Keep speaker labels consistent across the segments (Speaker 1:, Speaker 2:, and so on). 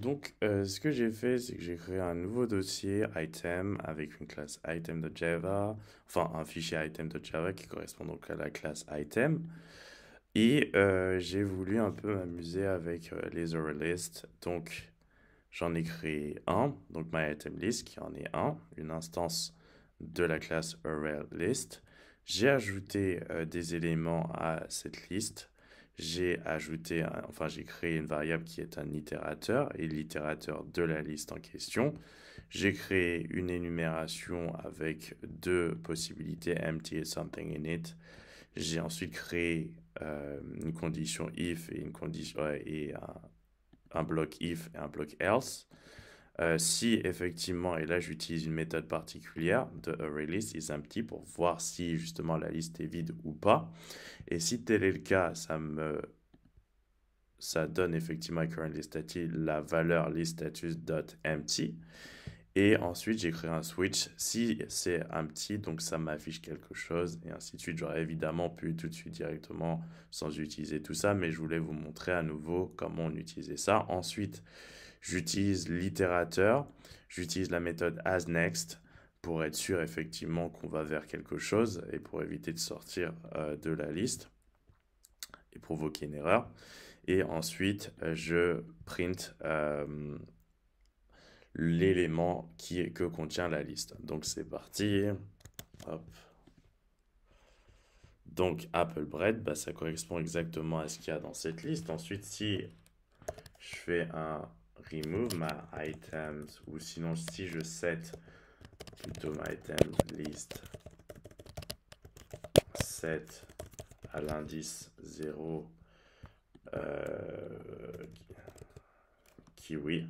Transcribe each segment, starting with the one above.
Speaker 1: Ce que j'ai fait, c'est que j'ai créé un nouveau dossier item avec une classe item de Java, enfin un fichier item de Java qui correspond donc à la classe item. Et j'ai voulu un peu m'amuser avec les ArrayList. Donc j'en ai créé un, donc MyItemList qui en est un, une instance de la classe ArrayList. J'ai ajouté des éléments à cette liste. J'ai créé une variable qui est un itérateur et l'itérateur de la liste en question. J'ai créé une énumération avec deux possibilités, empty et something in it. J'ai ensuite créé une condition if et un bloc if et un bloc else. Si effectivement, et là j'utilise une méthode particulière de ArrayList isEmpty pour voir si justement la liste est vide ou pas. Et si tel est le cas, ça donne effectivement à currentListStatus la valeur listStatus.empty. Et ensuite, j'ai créé un switch. Si c'est empty, donc ça m'affiche quelque chose, et ainsi de suite. J'aurais évidemment pu tout de suite directement sans utiliser tout ça, mais je voulais vous montrer à nouveau comment on utilisait ça. Ensuite, j'utilise l'itérateur, j'utilise la méthode asNext pour être sûr effectivement qu'on va vers quelque chose et pour éviter de sortir de la liste et provoquer une erreur. Et ensuite, je print l'élément que contient la liste. Donc c'est parti. Hop. Donc Apple Bread, bah, ça correspond exactement à ce qu'il y a dans cette liste. Ensuite, si je fais un remove my items, ou sinon si je set plutôt my items list set à l'indice 0 kiwi,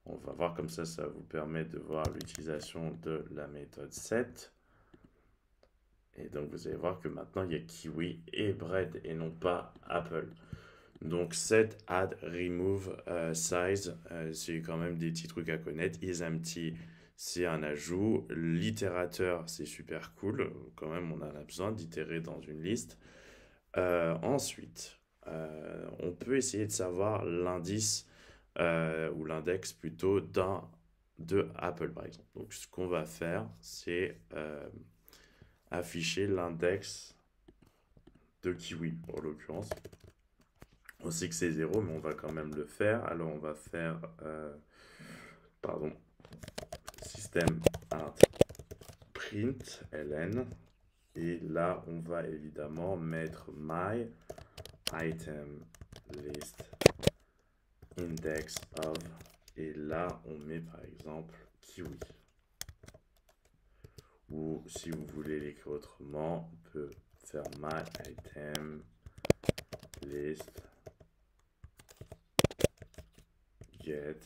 Speaker 1: on va voir comme ça vous permet de voir l'utilisation de la méthode set. Et donc vous allez voir que maintenant il y a kiwi et bread et non pas apple. Donc set, add, remove, size, c'est quand même des petits trucs à connaître. isEmpty, c'est un ajout. L'itérateur, c'est super cool. Quand même, on en a besoin d'itérer dans une liste. Ensuite, on peut essayer de savoir l'indice ou l'index plutôt de Apple, par exemple. Donc, ce qu'on va faire, c'est afficher l'index de Kiwi, en l'occurrence. On sait que c'est 0, mais on va quand même le faire. Alors, on va faire, pardon, système art print ln. Et là, on va évidemment mettre my item list index of. Et là, on met par exemple kiwi. Ou si vous voulez l'écrire autrement, on peut faire my item list get.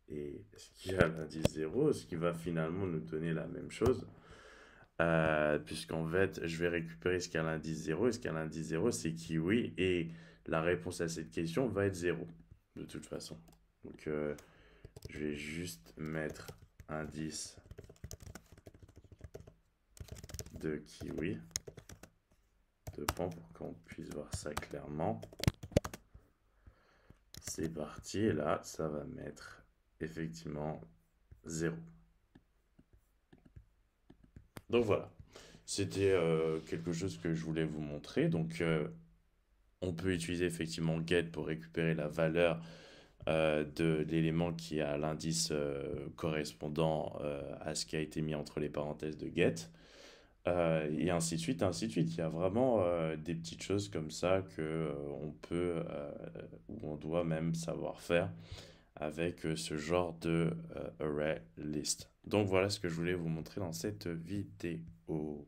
Speaker 1: Et ce qui a l'indice 0, ce qui va finalement nous donner la même chose. Puisqu'en fait, je vais récupérer ce qui a l'indice 0. Et ce qui a l'indice 0, c'est kiwi. Et la réponse à cette question va être 0, de toute façon. Donc, je vais juste mettre indice de kiwi. Deux points pour qu'on puisse voir ça clairement. C'est parti. Et là, ça va mettre effectivement 0. Donc voilà. C'était quelque chose que je voulais vous montrer. Donc, on peut utiliser effectivement get pour récupérer la valeur de l'élément qui a l'indice correspondant à ce qui a été mis entre les parenthèses de get. Et ainsi de suite, ainsi de suite. Il y a vraiment des petites choses comme ça que on peut ou on doit même savoir faire avec ce genre de array list. Donc voilà ce que je voulais vous montrer dans cette vidéo.